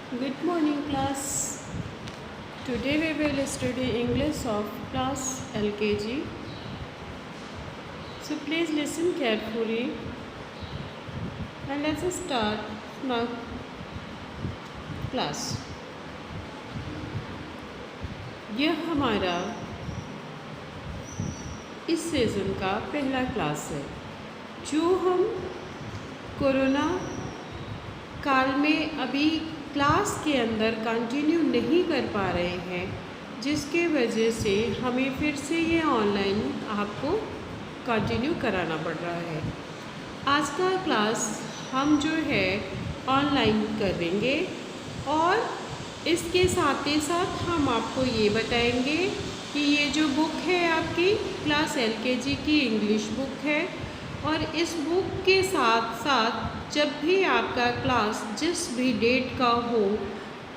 Good morning, class. Today we will study English of class LKG. So please listen carefully and let's start now class. यह हमारा इस season का पहला class है जो हम कोरोना काल में अभी क्लास के अंदर कंटिन्यू नहीं कर पा रहे हैं, जिसके वजह से हमें फिर से ये ऑनलाइन आपको कंटिन्यू कराना पड़ रहा है। आज का क्लास हम जो है ऑनलाइन करेंगे और इसके साथ ही साथ हम आपको ये बताएंगे कि ये जो बुक है आपकी क्लास LKG की इंग्लिश बुक है और इस बुक के साथ साथ जब भी आपका क्लास जिस भी डेट का हो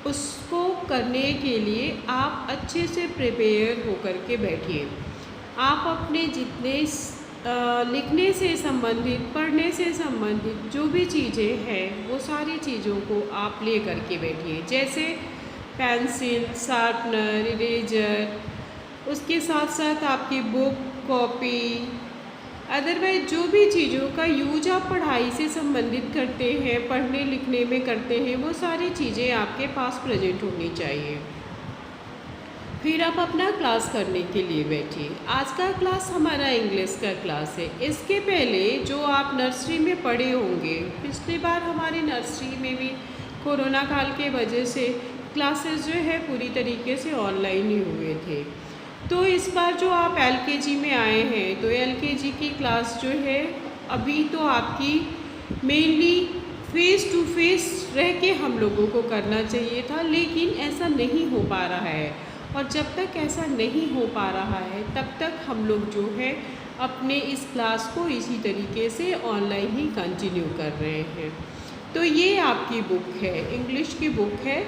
उसको करने के लिए आप अच्छे से प्रिपेयर होकर के बैठिए। आप अपने जितने लिखने से संबंधित, पढ़ने से संबंधित जो भी चीज़ें हैं वो सारी चीज़ों को आप ले करके बैठिए, जैसे पेंसिल, शार्पनर, इरेजर, उसके साथ साथ आपकी बुक, कॉपी, अदरवाइज जो भी चीज़ों का यूज आप पढ़ाई से संबंधित करते हैं, पढ़ने लिखने में करते हैं, वो सारी चीज़ें आपके पास प्रेजेंट होनी चाहिए। फिर आप अपना क्लास करने के लिए बैठिए। आज का क्लास हमारा इंग्लिश का क्लास है। इसके पहले जो आप नर्सरी में पढ़े होंगे, पिछली बार हमारी नर्सरी में भी कोरोना काल के वजह से क्लासेस जो है पूरी तरीके से ऑनलाइन ही हुए थे। तो इस बार जो आप LKG में आए हैं तो LKG की क्लास जो है अभी तो आपकी मेनली फेस टू फेस रह के हम लोगों को करना चाहिए था, लेकिन ऐसा नहीं हो पा रहा है और जब तक ऐसा नहीं हो पा रहा है तब तक हम लोग जो है अपने इस क्लास को इसी तरीके से ऑनलाइन ही कंटिन्यू कर रहे हैं। तो ये आपकी बुक है, इंग्लिश की बुक है।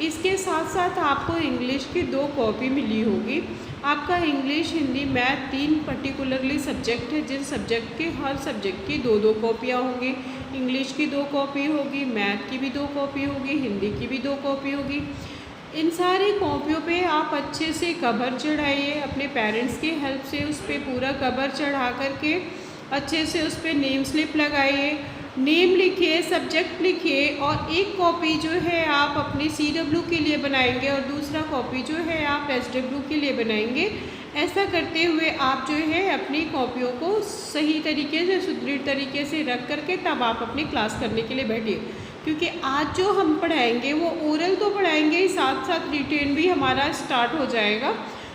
इसके साथ साथ आपको इंग्लिश की 2 कॉपी मिली होगी। आपका English, Hindi, math 3 particularly subject है, जिन सब्जेक्ट के हर सब्जेक्ट की 2-2 कॉपियाँ होंगी। इंग्लिश की 2 कॉपी होगी, मैथ की भी 2 कॉपी होगी, हिंदी की भी 2 कॉपी होगी। इन सारी कॉपियों पे आप अच्छे से कवर चढ़ाइए, अपने पेरेंट्स की हेल्प से उस पर पूरा कवर चढ़ा करके अच्छे से उस पर नेम स्लिप लगाइए, नेम लिखिए, सब्जेक्ट लिखिए और एक कॉपी जो है आप अपने CW के लिए बनाएंगे और दूसरा कॉपी जो है आप SW के लिए बनाएंगे। ऐसा करते हुए आप जो है अपनी कॉपियों को सही तरीके से, सुदृढ़ तरीके से रख करके तब आप अपनी क्लास करने के लिए बैठिए, क्योंकि आज जो हम पढ़ाएंगे वो ओरल तो पढ़ाएंगे ही, साथ साथ रिटेन भी हमारा स्टार्ट हो जाएगा।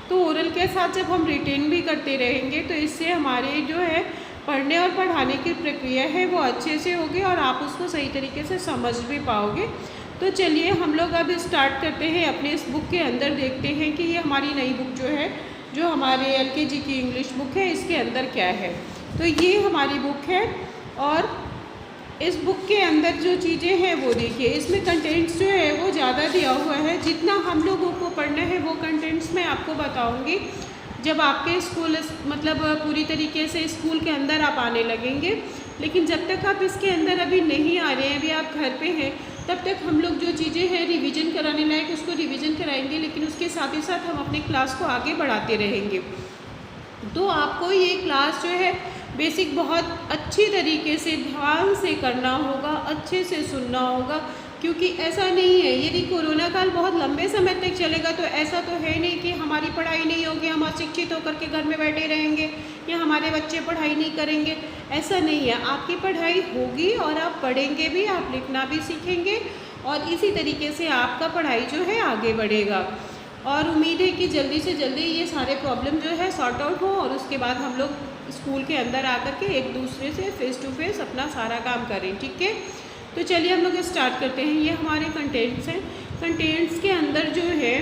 तो ओरल के साथ जब हम रिटेन भी करते रहेंगे तो इससे हमारे जो है पढ़ने और पढ़ाने की प्रक्रिया है वो अच्छे से होगी और आप उसको सही तरीके से समझ भी पाओगे। तो चलिए हम लोग अब स्टार्ट करते हैं, अपने इस बुक के अंदर देखते हैं कि ये हमारी नई बुक जो है, जो हमारे LKG की इंग्लिश बुक है, इसके अंदर क्या है। तो ये हमारी बुक है और इस बुक के अंदर जो चीज़ें हैं वो देखिए, इसमें कंटेंट्स जो है वो ज़्यादा दिया हुआ है। जितना हम लोगों को पढ़ना है वो कंटेंट्स मैं आपको बताऊँगी जब आपके स्कूल मतलब पूरी तरीके से स्कूल के अंदर आप आने लगेंगे। लेकिन जब तक आप इसके अंदर अभी नहीं आ रहे हैं, अभी आप घर पे हैं, तब तक हम लोग जो चीज़ें हैं रिवीजन कराने लायक उसको रिवीजन कराएंगे, लेकिन उसके साथ ही साथ हम अपनी क्लास को आगे बढ़ाते रहेंगे। तो आपको ये क्लास जो है बेसिक बहुत अच्छी तरीके से ध्यान से करना होगा, अच्छे से सुनना होगा, क्योंकि ऐसा नहीं है, यदि कोरोना काल बहुत लंबे समय तक चलेगा तो ऐसा तो है नहीं कि हमारी पढ़ाई नहीं होगी, हम अशिक्षित होकर के घर में बैठे रहेंगे या हमारे बच्चे पढ़ाई नहीं करेंगे। ऐसा नहीं है, आपकी पढ़ाई होगी और आप पढ़ेंगे भी, आप लिखना भी सीखेंगे और इसी तरीके से आपका पढ़ाई जो है आगे बढ़ेगा। और उम्मीद है कि जल्दी से जल्दी ये सारे प्रॉब्लम जो है सॉर्ट आउट हो और उसके बाद हम लोग स्कूल के अंदर आकर के एक दूसरे से फेस टू फेस अपना सारा काम करें, ठीक है। तो चलिए हम लोग स्टार्ट करते हैं। ये हमारे कंटेंट्स हैं। कंटेंट्स के अंदर जो है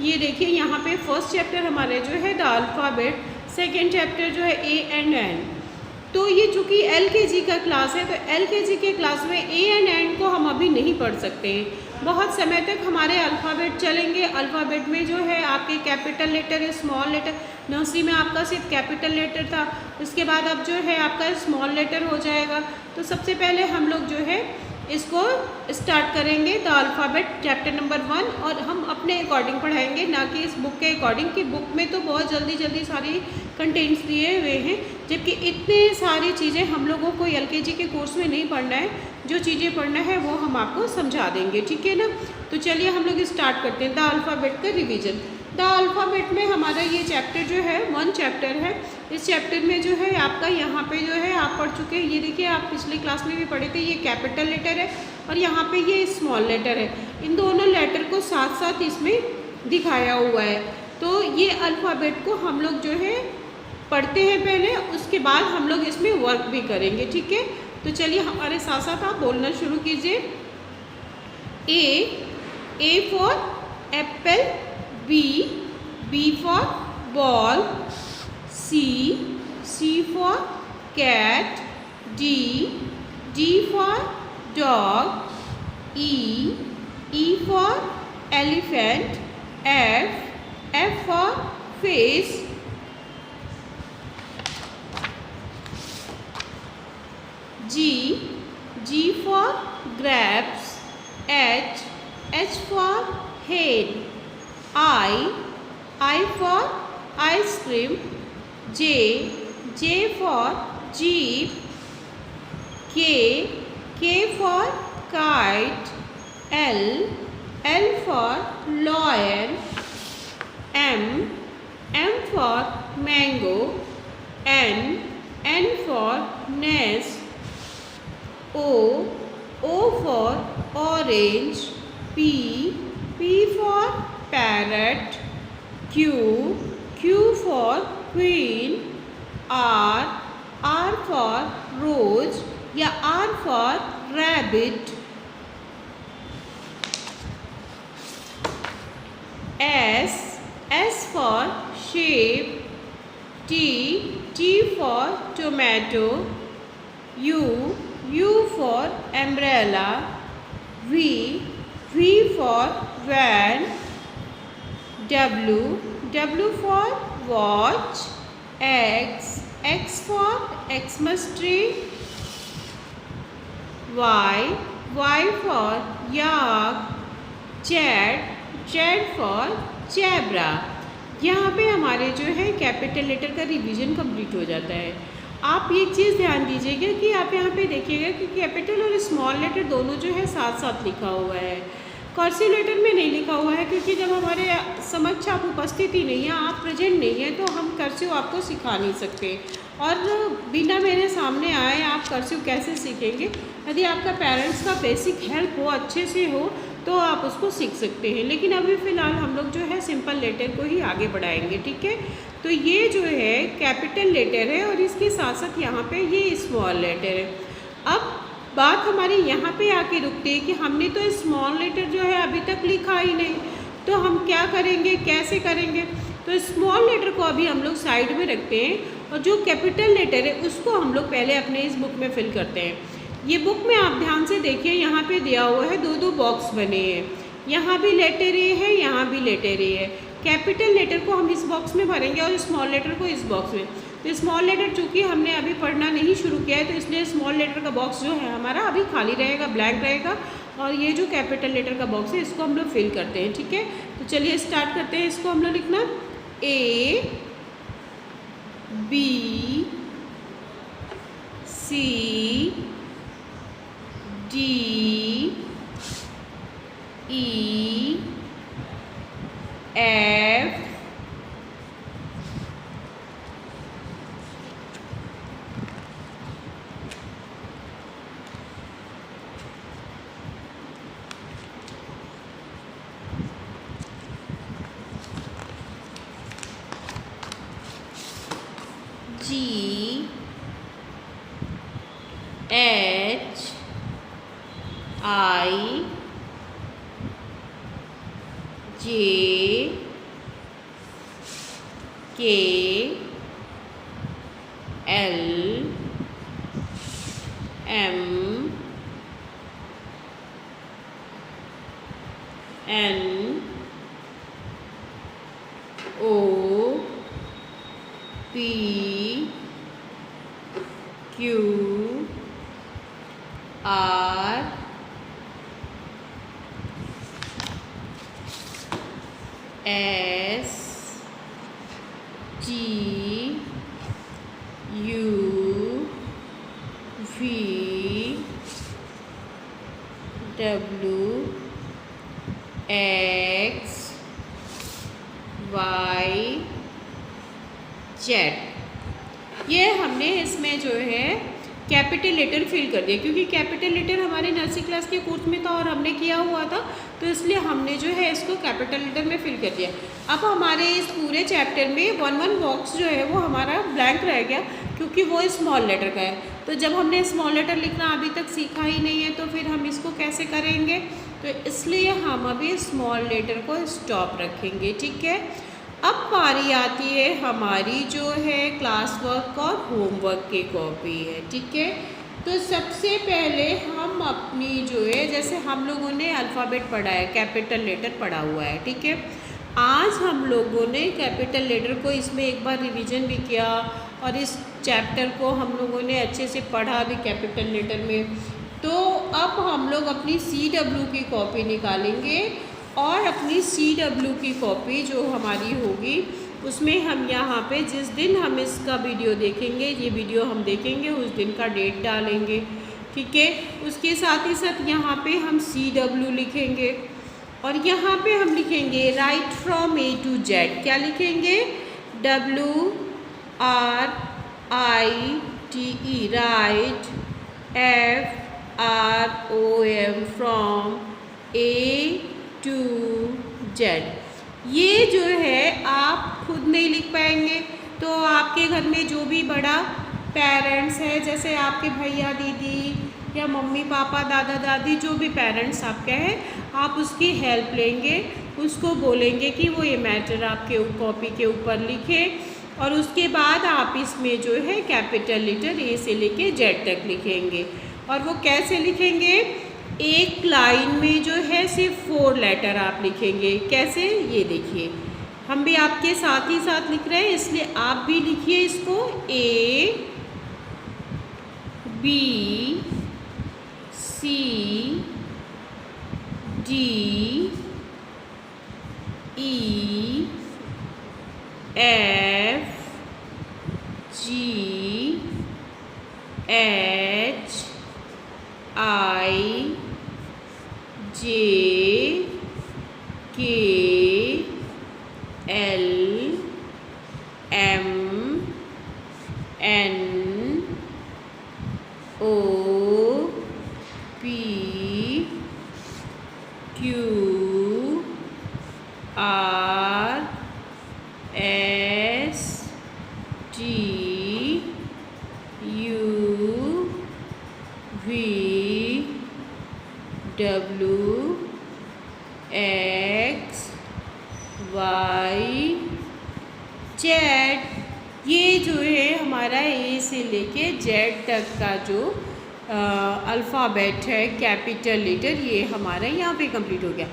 ये देखिए, यहाँ पे फर्स्ट चैप्टर हमारे जो है द अल्फ़ाबेट, सेकेंड चैप्टर जो है A and N। तो ये चूँकि LKG का क्लास है तो LKG के क्लास में A and N को हम अभी नहीं पढ़ सकते हैं, बहुत समय तक हमारे अल्फ़ाबेट चलेंगे। अल्फ़ाबेट में जो है आपके capital letter, small letter, nursery में आपका सिर्फ कैपिटल लेटर था, उसके बाद अब जो है आपका स्मॉल लेटर हो जाएगा। तो सबसे पहले हम लोग जो है इसको स्टार्ट करेंगे द अल्फ़ाबेट चैप्टर नंबर 1, और हम अपने अकॉर्डिंग पढ़ाएंगे, ना कि इस बुक के अकॉर्डिंग, कि बुक में तो बहुत जल्दी जल्दी सारी कंटेंट्स दिए हुए हैं, जबकि इतने सारी चीज़ें हम लोगों को एलकेजी के कोर्स में नहीं पढ़ना है। जो चीज़ें पढ़ना है वो हम आपको समझा देंगे, ठीक है ना। तो चलिए हम लोग स्टार्ट करते हैं द अल्फ़ाबेट का रिवीजन। द अल्फ़ाबेट में हमारा ये चैप्टर जो है 1 चैप्टर है। इस चैप्टर में जो है आपका यहाँ पे जो है आप पढ़ चुके हैं, ये देखिए आप पिछले क्लास में भी पढ़े थे, ये कैपिटल लेटर है और यहाँ पे ये स्मॉल लेटर है। इन दोनों लेटर को साथ साथ इसमें दिखाया हुआ है। तो ये अल्फ़ाबेट को हम लोग जो है पढ़ते हैं पहले, उसके बाद हम लोग इसमें वर्क भी करेंगे, ठीक है। तो चलिए हमारे साथ साथ आप बोलना शुरू कीजिए। A for apple, B for ball, C for cat, D for dog, E for elephant, F for fish, G for grapes, H for head, I for ice cream, J for jeep, K for kite, L for lion, M for mango, N for nest, O for orange, P for parrot, Q for queen, R for rose या R for rabbit, S for sheep, T for tomato, U for umbrella, V for van, W for watch, X for Xmas tree, Y for yak, Z for zebra। यहाँ पे हमारे जो है capital letter का revision complete हो जाता है। आप एक चीज़ ध्यान दीजिएगा कि आप यहाँ पे देखिएगा कि कैपिटल और स्मॉल लेटर दोनों जो है साथ साथ लिखा हुआ है। कर्सिव लेटर में नहीं लिखा हुआ है, क्योंकि जब हमारे समक्ष आप उपस्थित ही नहीं है, आप प्रेजेंट नहीं है, तो हम कर्सिव आपको सिखा नहीं सकते। और बिना मेरे सामने आए आप कर्सिव कैसे सीखेंगे? यदि आपका पेरेंट्स का बेसिक हेल्प हो, अच्छे से हो, तो आप उसको सीख सकते हैं। लेकिन अभी फ़िलहाल हम लोग जो है सिंपल लेटर को ही आगे बढ़ाएंगे, ठीक है। तो ये जो है कैपिटल लेटर है और इसके साथ साथ यहाँ पे ये स्मॉल लेटर है। अब बात हमारी यहाँ पे आके रुकती है कि हमने तो स्मॉल लेटर जो है अभी तक लिखा ही नहीं, तो हम क्या करेंगे, कैसे करेंगे? तो स्मॉल लेटर को अभी हम लोग साइड में रखते हैं और जो कैपिटल लेटर है उसको हम लोग पहले अपने इस बुक में फिल करते हैं। ये बुक में आप ध्यान से देखिए, यहाँ पे दिया हुआ है दो बॉक्स बने हैं, यहाँ भी लेटर ए है, यहाँ भी लेटर ए है। कैपिटल लेटर को हम इस बॉक्स में भरेंगे और स्मॉल लेटर को इस बॉक्स में। तो स्मॉल लेटर चूँकि हमने अभी पढ़ना नहीं शुरू किया है, तो इसलिए स्मॉल लेटर का बॉक्स जो है हमारा अभी खाली रहेगा, ब्लैंक रहेगा, और ये जो कैपिटल लेटर का बॉक्स है इसको हम लोग फिल करते हैं, ठीक है। तो चलिए स्टार्ट करते हैं। इसको हम लोग लिखना A B C D E F G H I J K L M N O P Q R S T U V W X Y Z। ये हमने इसमें जो है कैपिटल लेटर फिल कर दिया, क्योंकि कैपिटल लेटर हमारे nursery class के कोर्स में था और हमने किया हुआ था, तो इसलिए हमने जो है इसको कैपिटल लेटर में फिल कर दिया। अब हमारे इस पूरे चैप्टर में 1 बॉक्स जो है वो हमारा ब्लैंक रह गया, क्योंकि वो स्मॉल लेटर का है। तो जब हमने स्मॉल लेटर लिखना अभी तक सीखा ही नहीं है, तो फिर हम इसको कैसे करेंगे? तो इसलिए हम अभी स्मॉल लेटर को स्टॉप रखेंगे, ठीक है। अब बारी आती है हमारी जो है क्लास वर्क और होमवर्क की कॉपी है, ठीक है। तो सबसे पहले हम अपनी जो है, जैसे हम लोगों ने अल्फ़ाबेट पढ़ा है, कैपिटल लेटर पढ़ा हुआ है, ठीक है। आज हम लोगों ने कैपिटल लेटर को इसमें एक बार रिवीजन भी किया और इस चैप्टर को हम लोगों ने अच्छे से पढ़ा भी कैपिटल लेटर में। तो अब हम लोग अपनी CW की कॉपी निकालेंगे और अपनी CW की कॉपी जो हमारी होगी उसमें हम यहाँ पे जिस दिन हम इसका वीडियो देखेंगे, ये वीडियो हम देखेंगे, उस दिन का डेट डालेंगे, ठीक है। उसके साथ ही साथ यहाँ पे हम CW लिखेंगे और यहाँ पे हम लिखेंगे right from A to Z। क्या लिखेंगे? WRITE, right, FROM, from A to Z। ये जो है आप खुद नहीं लिख पाएंगे, तो आपके घर में जो भी बड़ा पेरेंट्स है, जैसे आपके भैया दीदी या मम्मी पापा दादा दादी, जो भी पेरेंट्स आपके हैं, आप उसकी हेल्प लेंगे, उसको बोलेंगे कि वो ये मैटर आपके कॉपी के ऊपर लिखे और उसके बाद आप इसमें जो है कैपिटल लेटर A से लेके Z तक लिखेंगे। और वो कैसे लिखेंगे? एक लाइन में जो है सिर्फ 4 लेटर आप लिखेंगे। कैसे? ये देखिए, हम भी आपके साथ ही साथ लिख रहे हैं, इसलिए आप भी लिखिए इसको। A B C D E F G H I J K L M N O P Q R S T U V W X Y Z। ये जो है हमारा A से लेके Z तक का जो अल्फ़ाबेट है, कैपिटल लेटर, ये हमारा यहाँ पे कंप्लीट हो गया।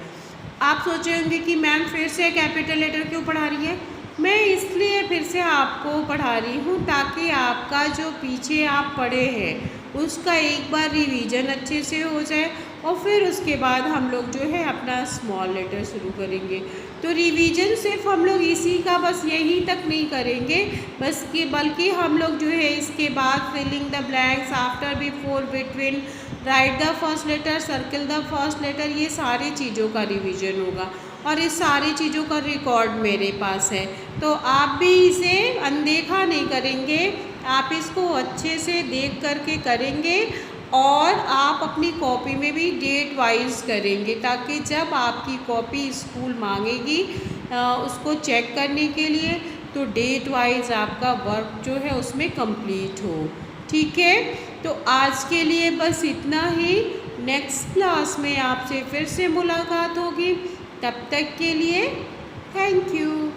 आप सोच रहे होंगे कि मैम फिर से कैपिटल लेटर क्यों पढ़ा रही है? मैं इसलिए फिर से आपको पढ़ा रही हूँ ताकि आपका जो पीछे आप पढ़े हैं उसका एक बार रिवीजन अच्छे से हो जाए और फिर उसके बाद हम लोग जो है अपना स्मॉल लेटर शुरू करेंगे। तो रिवीजन सिर्फ हम लोग इसी का बस यहीं तक नहीं करेंगे बल्कि हम लोग जो है इसके बाद filling the blanks, after, before, between, write the first letter, circle the first letter, ये सारी चीज़ों का रिवीजन होगा और इस सारी चीज़ों का रिकॉर्ड मेरे पास है। तो आप भी इसे अनदेखा नहीं करेंगे, आप इसको अच्छे से देख करके करेंगे और आप अपनी कॉपी में भी डेट वाइज करेंगे, ताकि जब आपकी कॉपी स्कूल मांगेगी उसको चेक करने के लिए तो डेट वाइज आपका वर्क जो है उसमें कंप्लीट हो, ठीक है। तो आज के लिए बस इतना ही। नेक्स्ट क्लास में आपसे फिर से मुलाकात होगी, तब तक के लिए थैंक यू।